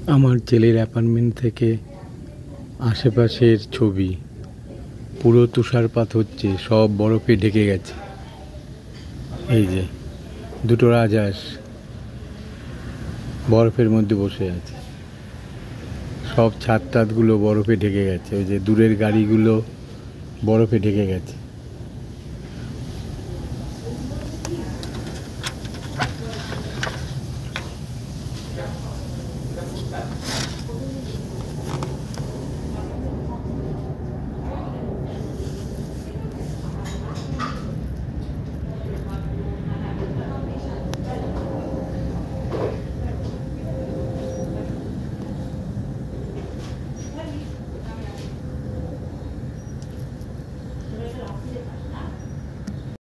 আমার ছেলের অ্যাপার্টমেন্ট থেকে আশেপাশের ছবি। পুরো তুষারপাত হচ্ছে, সব বরফে ঢেকে গেছে। এই যে দুটো রাজহাঁস বরফের মধ্যে বসে আছে। সব ছাদ টাদগুলো বরফে ঢেকে গেছে। ওই যে দূরের গাড়িগুলো বরফে ঢেকে গেছে।